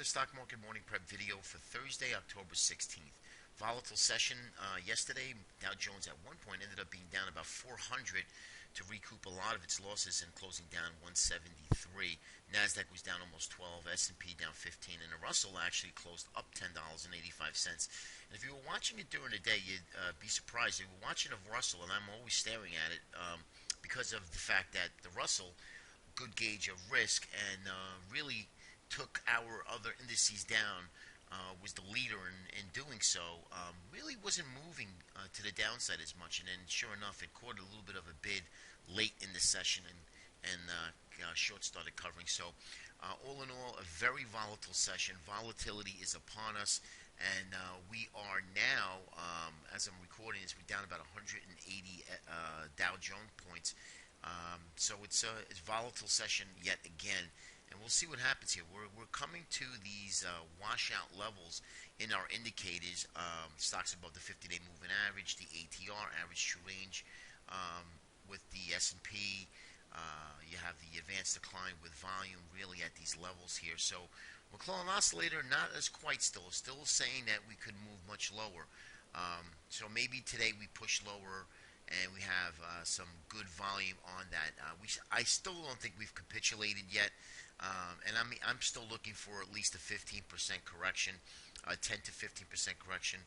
Stock Market Morning Prep video for Thursday, October 16th. Volatile session yesterday. Dow Jones at one point ended up being down about 400 to recoup a lot of its losses and closing down 173. Nasdaq was down almost 12, S&P down 15, and the Russell actually closed up $10.85. And if you were watching it during the day, you'd be surprised. You were watching a Russell, and I'm always staring at it because of the fact that the Russell, good gauge of risk, and really took our other indices down, was the leader in doing so, really wasn't moving to the downside as much. And then sure enough, it caught a little bit of a bid late in the session, and short started covering. So all in all, a very volatile session. Volatility is upon us, and we are now, as I'm recording this, we're down about 180 Dow Jones points. So it's a volatile session yet again. And we'll see what happens here. We're coming to these washout levels in our indicators. Stocks above the 50-day moving average, the ATR, average true range, with the S&P. You have the advanced decline with volume really at these levels here. So McClellan Oscillator not as quite still saying that we could move much lower. So maybe today we push lower and we have some good volume on that. I still don't think we've capitulated yet. And I'm still looking for at least a 15% correction, 10 to 15% correction.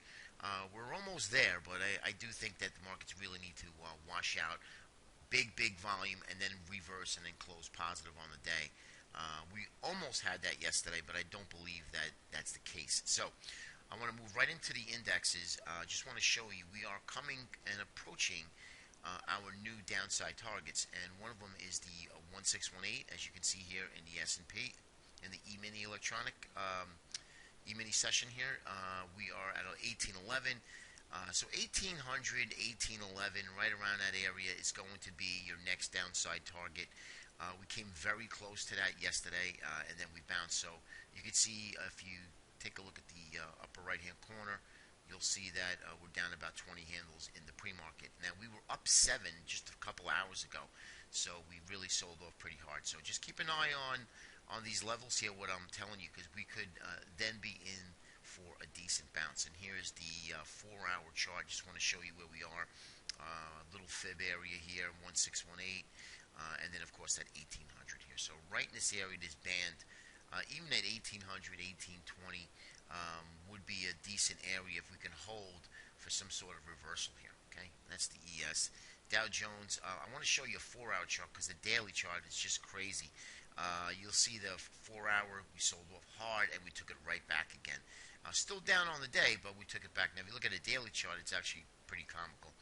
We're almost there, but I do think that the markets really need to wash out big volume and then reverse and then close positive on the day. We almost had that yesterday, but I don't believe that that's the case. So I want to move right into the indexes. Just want to show you we are coming and approaching our new downside targets, and one of them is the 1618, as you can see here in the S&P, in the E-mini electronic E-mini session here. We are at 1811. So 1800, 1811, right around that area is going to be your next downside target. We came very close to that yesterday, and then we bounced. So you can see if you take a look at the upper right-hand corner, you'll see that we're down about 20 handles in the pre-market. Now, we were up 7 just a couple hours ago, so we really sold off pretty hard. So just keep an eye on these levels here, what I'm telling you, because we could then be in for a decent bounce. And here's the 4-hour chart. Just want to show you where we are. Little fib area here, 1618, and then, of course, that 1800 here. So right in this area, this band, even at 1800, 1820, would be a decent area if we can hold for some sort of reversal here. Okay, that's the ES. Dow Jones, I want to show you a 4-hour chart because the daily chart is just crazy. You'll see the 4-hour, we sold off hard and we took it right back again. Still down on the day, but we took it back. Now, if you look at a daily chart, it's actually pretty comical.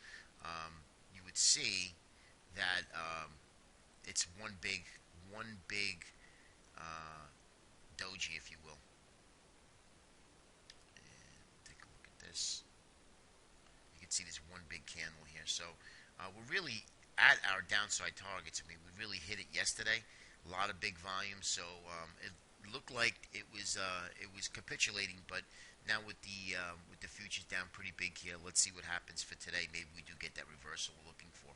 You would see that it's one big doji, if you will. This. You can see this one big candle here. So we're really at our downside targets. I mean, we really hit it yesterday. A lot of big volume. So it looked like it was capitulating, but now with the futures down pretty big here, let's see what happens for today. Maybe we do get that reversal we're looking for.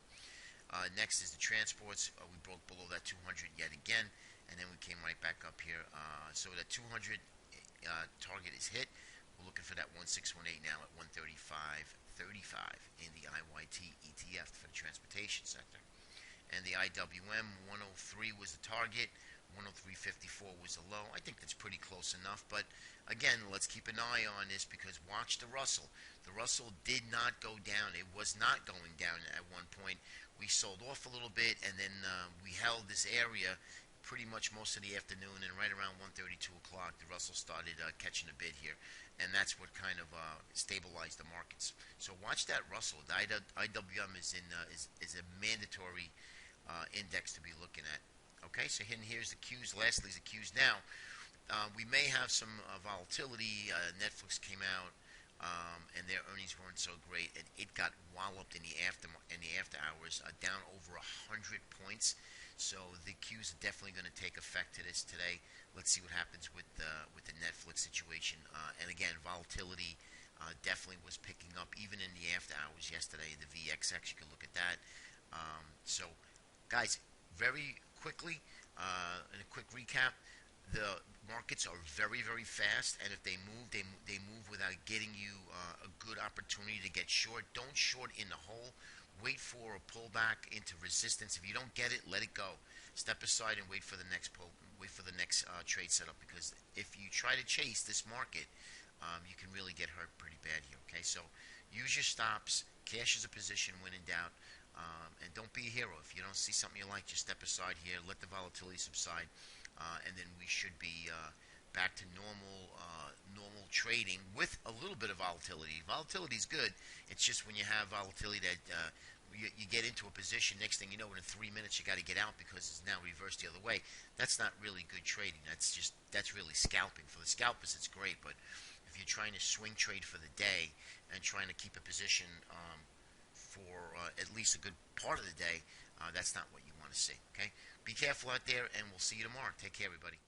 Next is the transports. We broke below that 200 yet again, and then we came right back up here. So that 200 target is hit. We're looking for that 1618 now at 135.35 in the IYT ETF for the transportation sector. And the IWM 103 was the target, 103.54 was the low. I think that's pretty close enough, but again, let's keep an eye on this because watch the Russell. The Russell did not go down. It was not going down at one point. We sold off a little bit, and then we held this area pretty much most of the afternoon, and right around 1:30, 2 o'clock, the Russell started catching a bid here, and that's what kind of stabilized the markets. So watch that Russell. The IWM is a mandatory index to be looking at. Okay, so here's the Qs. Lastly is the Qs. Now, we may have some volatility. Netflix came out, and their earnings weren't so great, and it got walloped in the after hours, down over 100 points. So the Qs are definitely going to take effect to this today. Let's see what happens with the Netflix situation. And again, volatility definitely was picking up even in the after hours yesterday. The VXX, you can look at that. So, guys, very quickly, in a quick recap, Markets are very, very fast, and if they move, they move without getting you a good opportunity to get short. Don't short in the hole. Wait for a pullback into resistance. If you don't get it, let it go. Step aside and wait for the next pull. Wait for the next trade setup, because if you try to chase this market, you can really get hurt pretty bad here. Okay, so use your stops. Cash is a position when in doubt. And don't be a hero. If you don't see something you like, just step aside here, let the volatility subside, and then we should be back to normal trading with a little bit of volatility. Volatility is good. It's just when you have volatility that you get into a position, next thing you know, in 3 minutes you got to get out because it's now reversed the other way. That's not really good trading. That's really scalping. For the scalpers, it's great, but if you're trying to swing trade for the day and trying to keep a position for at least a good part of the day, that's not what you want to see. Okay, be careful out there, and we'll see you tomorrow. Take care, everybody.